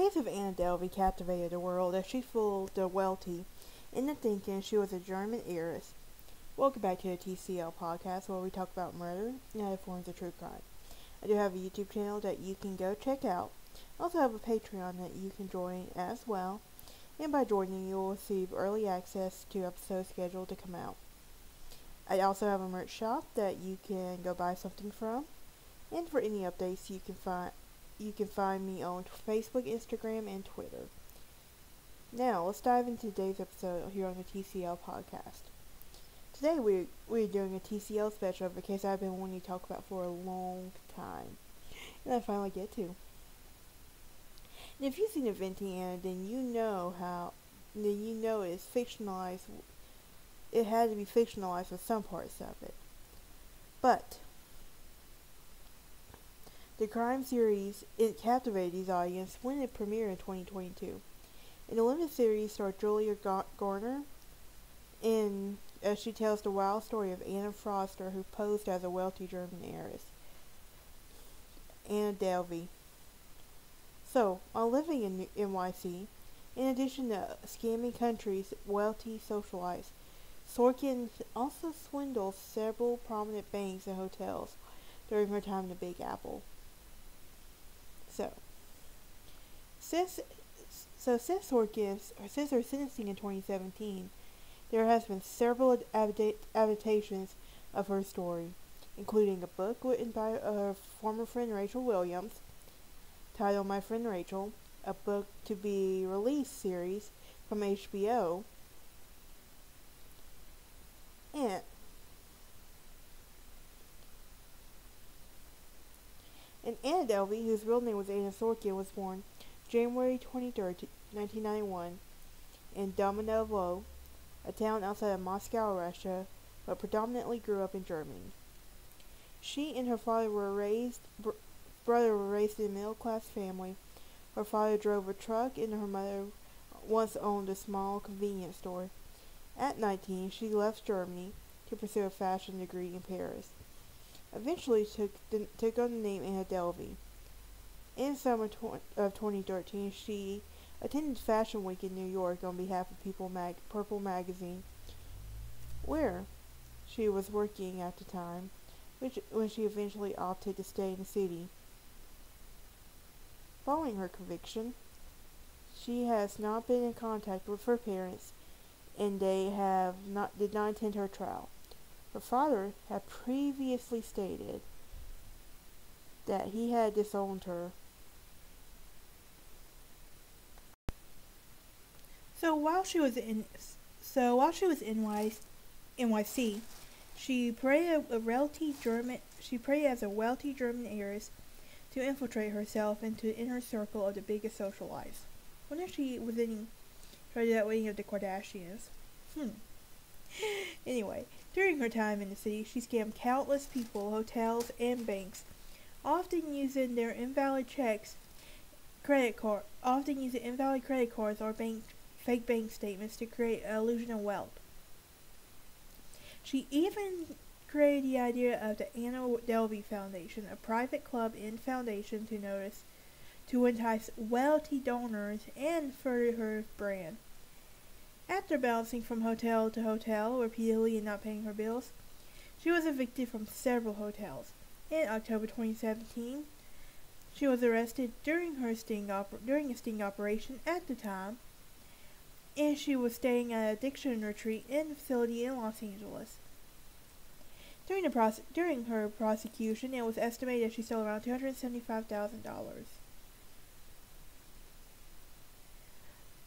case of Anna Delvey captivated the world as she fooled the wealthy into thinking she was a German heiress. Welcome back to the TCL podcast where we talk about murder and other forms of true crime. I do have a YouTube channel that you can go check out. I also have a Patreon that you can join as well. And by joining, you will receive early access to episodes scheduled to come out. I also have a merch shop that you can go buy something from. And for any updates, you can find me on Facebook, Instagram, and Twitter. Now, let's dive into today's episode here on the TCL podcast. Today, we're doing a TCL special of a case I've been wanting to talk about for a long time. And I finally get to. And if you've seen Inventing Anna, then you know it's fictionalized. It had to be fictionalized with some parts of it. But the crime series, it captivated these audience when it premiered in 2022. In the limited series stars Julia Garner, as she tells the wild story of Anna Foster, who posed as a wealthy German heiress, Anna Delvey. So, while living in NYC, in addition to scamming country's wealthy socialites, Sorkin also swindled several prominent banks and hotels during her time in the Big Apple. Since her sentencing in 2017, there has been several adaptations of her story, including a book written by her former friend Rachel Williams, titled My Friend Rachel, a book to be released series from HBO, and Anna Delvey, whose real name was Anna Sorkin, was born January 23rd, 1991, in Domanovo, a town outside of Moscow, Russia, but predominantly grew up in Germany. She and her brother were raised in a middle-class family. Her father drove a truck, and her mother once owned a small convenience store. At 19, she left Germany to pursue a fashion degree in Paris. Eventually took on the name Anna Delvey. In summer of 2013, she attended Fashion Week in New York on behalf of Purple magazine, where she was working at the time, when she eventually opted to stay in the city. Following her conviction, she has not been in contact with her parents, and they did not attend her trial. Her father had previously stated that he had disowned her. So while she was in NYC, she prayed as a wealthy German heiress to infiltrate herself into the inner circle of the biggest socialites. Wonder if she was tried to do that with any of the Kardashians. Anyway, during her time in the city, she scammed countless people, hotels, and banks, often using invalid credit cards or fake bank statements to create an illusion of wealth. She even created the idea of the Anna Delvey Foundation, a private club and foundation to entice wealthy donors and further her brand. After bouncing from hotel to hotel repeatedly and not paying her bills, she was evicted from several hotels. In October 2017, she was arrested during a sting operation at the time, and she was staying at an addiction retreat in a facility in Los Angeles. During her prosecution, it was estimated that she stole around $275,000.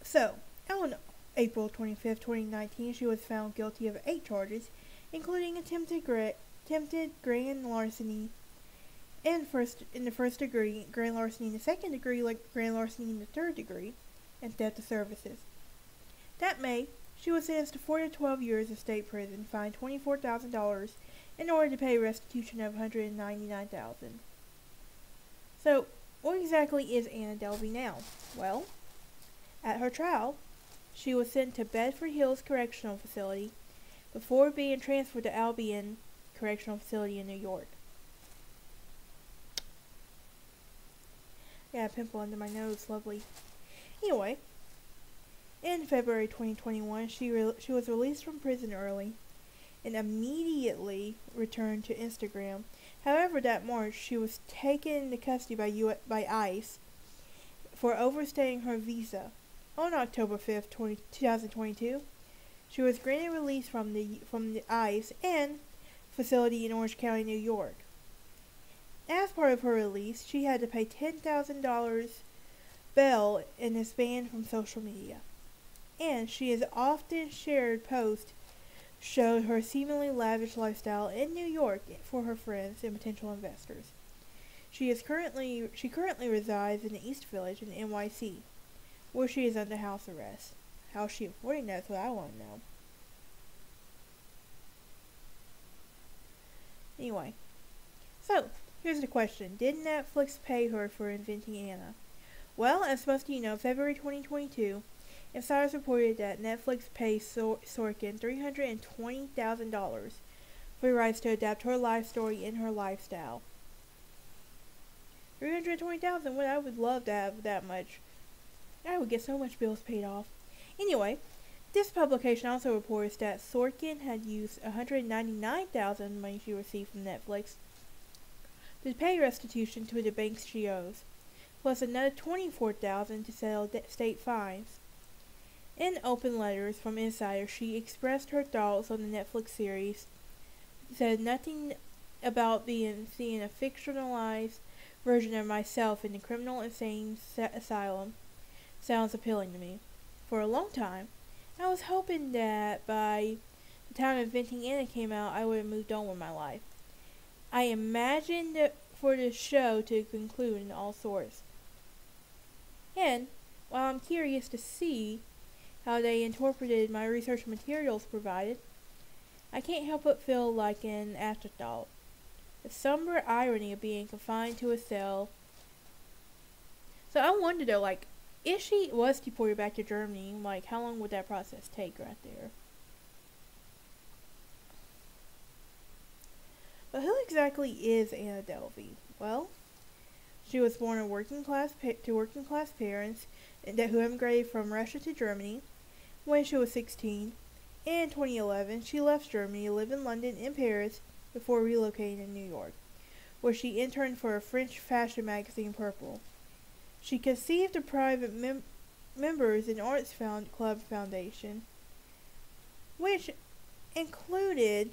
So, on April 25, 2019, she was found guilty of 8 charges, including attempted grand larceny in the first degree, grand larceny in the second degree, grand larceny in the third degree, and theft of services. That May, she was sentenced to 4 to 12 years of state prison, fined $24,000 in order to pay restitution of $199,000. So, what exactly is Anna Delvey now? Well, at her trial, she was sent to Bedford Hills Correctional Facility before being transferred to Albion Correctional Facility in New York. Got a pimple under my nose, lovely. Anyway, in February 2021, she was released from prison early and immediately returned to Instagram. However, that March, she was taken into custody by ICE for overstaying her visa. On October 5th, 2022, she was granted release from the ICE and facility in Orange County, New York. As part of her release, she had to pay $10,000 bail and is banned from social media. And she has often shared posts showed her seemingly lavish lifestyle in New York for her friends and potential investors. She currently resides in the East Village in NYC, where she is under house arrest. How is she affording that is what I want to know. Anyway, so here's the question. Did Netflix pay her for inventing Anna? Well, as most of you know, February 2022, insiders reported that Netflix paid Sorkin $320,000 for the rights to adapt her life story and her lifestyle. $320,000. Well, I would love to have that much. I would get so much bills paid off. Anyway, this publication also reports that Sorkin had used $199,000 money she received from Netflix to pay restitution to the banks she owes, plus another $24,000 to settle state fines. In open letters from insiders, she expressed her thoughts on the Netflix series, said nothing about seeing a fictionalized version of myself in the criminal insane asylum sounds appealing to me. For a long time, I was hoping that by the time Inventing Anna came out, I would have moved on with my life. I imagined for the show to conclude in all sorts. And, while I'm curious to see how they interpreted my research materials provided, I can't help but feel like an afterthought. The somber irony of being confined to a cell. So I wonder though, like, if she was deported back to Germany, like, how long would that process take right there? But who exactly is Anna Delvey? Well, she was born to working class parents who immigrated from Russia to Germany when she was 16. In 2011, she left Germany to live in London and Paris before relocating to New York, where she interned for a French fashion magazine, Purple. She conceived a private members and arts club foundation, which included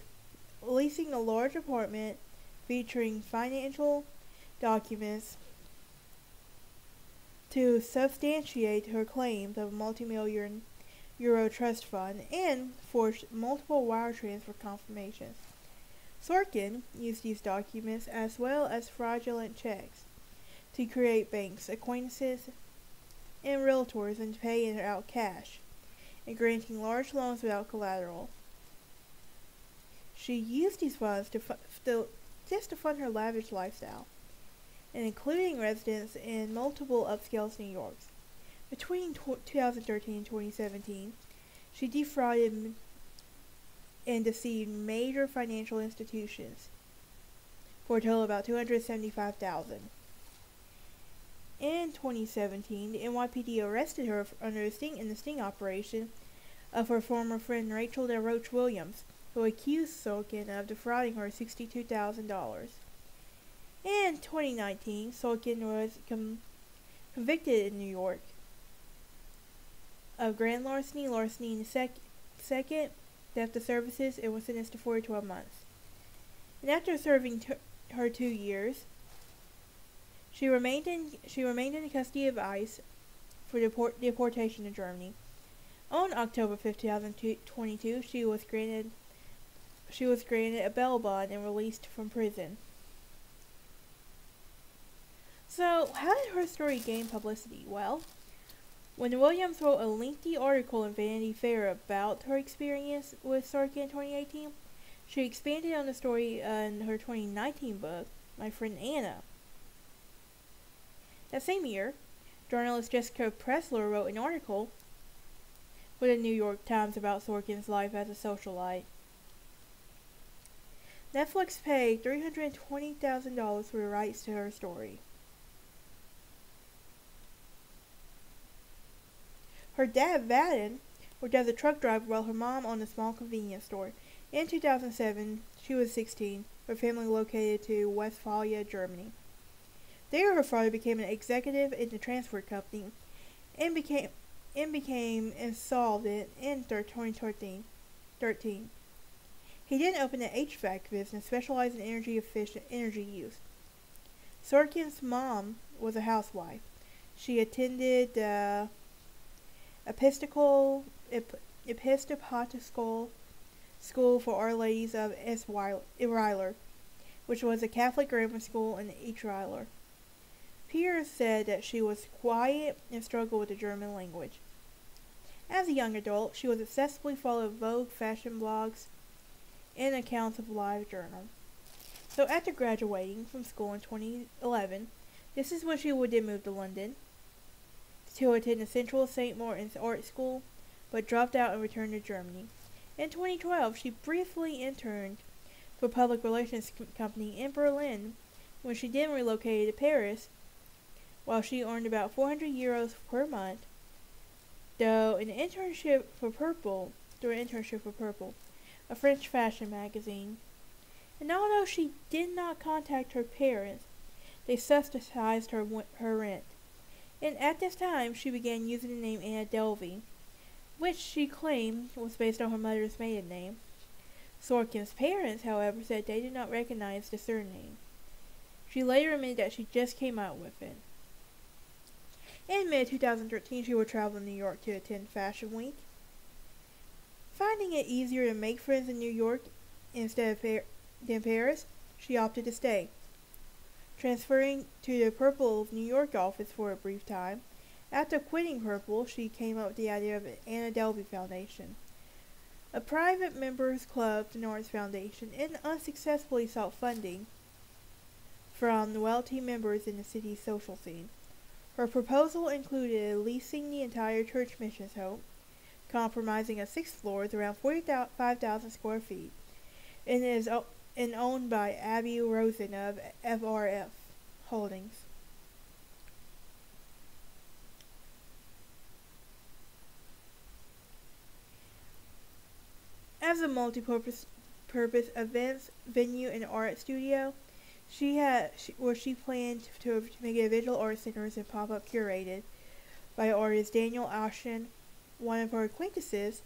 leasing a large apartment featuring financial documents to substantiate her claims of a multi-million euro trust fund and forged multiple wire transfer confirmations. Sorkin used these documents as well as fraudulent checks to create banks, acquaintances, and realtors and pay out cash, and granting large loans without collateral. She used these funds to fund her lavish lifestyle, and including residence in multiple upscale New Yorks. Between 2013 and 2017, she defrauded and deceived major financial institutions for a total of about $275,000. In 2017, the NYPD arrested her under the sting operation of her former friend Rachel DeRoche Williams, who accused Sorkin of defrauding her $62,000. In 2019, Sorkin was convicted in New York of grand larceny in the second, theft of services, and was sentenced to 4 to 12 months. And after serving her 2 years, she remained in the custody of ICE for deportation to Germany. On October 5, 2022, she was granted a bail bond and released from prison. So, how did her story gain publicity? Well, when Williams wrote a lengthy article in Vanity Fair about her experience with Sorkin in 2018, she expanded on the story in her 2019 book, My Friend Anna. That same year, journalist Jessica Pressler wrote an article for the New York Times about Sorkin's life as a socialite. Netflix paid $320,000 for the rights to her story. Her dad, Vaden, worked as a truck driver while her mom owned a small convenience store. In 2007, she was 16. Her family located to Westphalia, Germany. There, her father became an executive in the transport company and became insolvent in 2013. He then opened an HVAC business specializing in energy-efficient energy use. Sorkin's mom was a housewife. She attended the Episcopal School for Our Ladies of Eiler, which was a Catholic grammar school in Eiler. Peers said that she was quiet and struggled with the German language. As a young adult, she was obsessively followed Vogue fashion blogs and accounts of live journal. So after graduating from school in 2011, this is when she would then move to London to attend the Central St. Martin's Art School, but dropped out and returned to Germany. In 2012, she briefly interned for a public relations company in Berlin, when she then relocated to Paris, while she earned about 400 euros per month, during an internship for Purple, a French fashion magazine. And although she did not contact her parents, they subsidized her rent. And at this time, she began using the name Anna Delvey, which she claimed was based on her mother's maiden name. Sorkin's parents, however, said they did not recognize the surname. She later admitted that she just came out with it. In mid-2013, she would travel to New York to attend Fashion Week. Finding it easier to make friends in New York instead of Paris, she opted to stay. Transferring to the Purple New York office for a brief time, after quitting Purple, she came up with the idea of the Anna Delvey Foundation, a private members club and arts foundation, and unsuccessfully sought funding from the wealthy members in the city's social scene. Her proposal included leasing the entire church missions home, comprising of 6 floors around 45,000 square feet, and owned by Abby Rosen of FRF Holdings. As a multi-purpose events venue and art studio, she planned to make it visual art centers and pop-up curated by artist Daniel Ashen, one of her acquaintances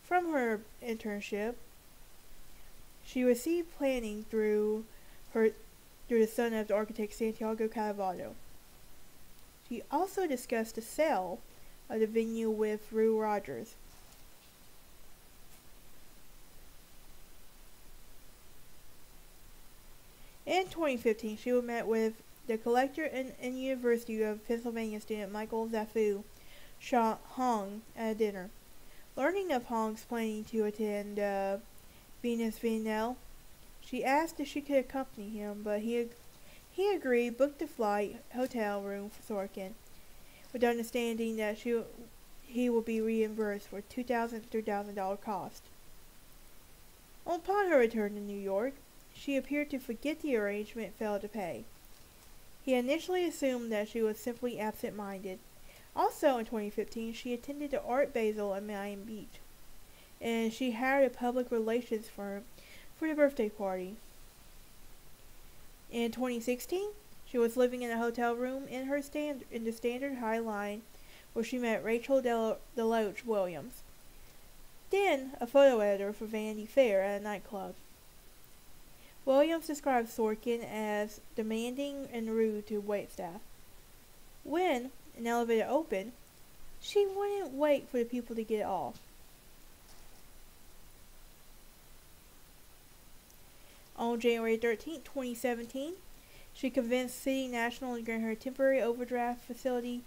from her internship. She received planning through the son of the architect Santiago Calavaldo. She also discussed the sale of the venue with Rue Rogers. In 2015, she met with the collector and University of Pennsylvania student Michael Zafu Hong at a dinner. Learning of Hong's planning to attend Venus Biennale, she asked if she could accompany him, but he agreed, booked the flight, hotel room for Sorkin, with the understanding that he will be reimbursed for $2,000 to $3,000 cost. Upon her return to New York, she appeared to forget the arrangement and failed to pay. He initially assumed that she was simply absent-minded. Also in 2015, she attended the Art Basel in Miami Beach, and she hired a public relations firm for the birthday party. In 2016, she was living in a hotel room in the Standard High Line, where she met Rachel Deloach Williams, then a photo editor for Vanity Fair at a nightclub. Williams described Sorkin as demanding and rude to waitstaff. When an elevator opened, she wouldn't wait for the people to get off. On January 13, 2017, she convinced City National to grant her a temporary overdraft facility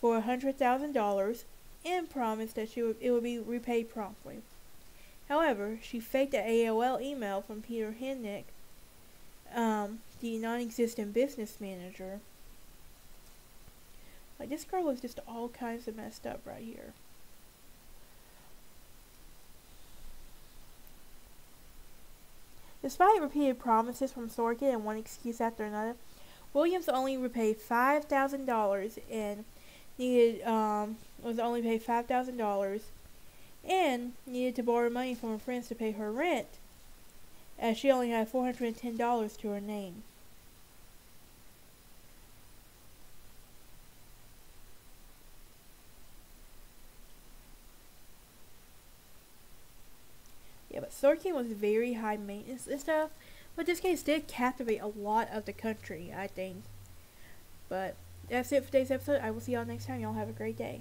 for $100,000 and promised that it would be repaid promptly. However, she faked an AOL email from Peter Hennick, the non-existent business manager. Like, this girl is just all kinds of messed up right here. Despite repeated promises from Sorkin and one excuse after another, Williams only repaid $5,000 in was only paid $5,000 and needed to borrow money from her friends to pay her rent, as she only had $410 to her name. Yeah, but Sorkin was very high maintenance and stuff, but this case did captivate a lot of the country, I think. But that's it for today's episode. I will see y'all next time. Y'all have a great day.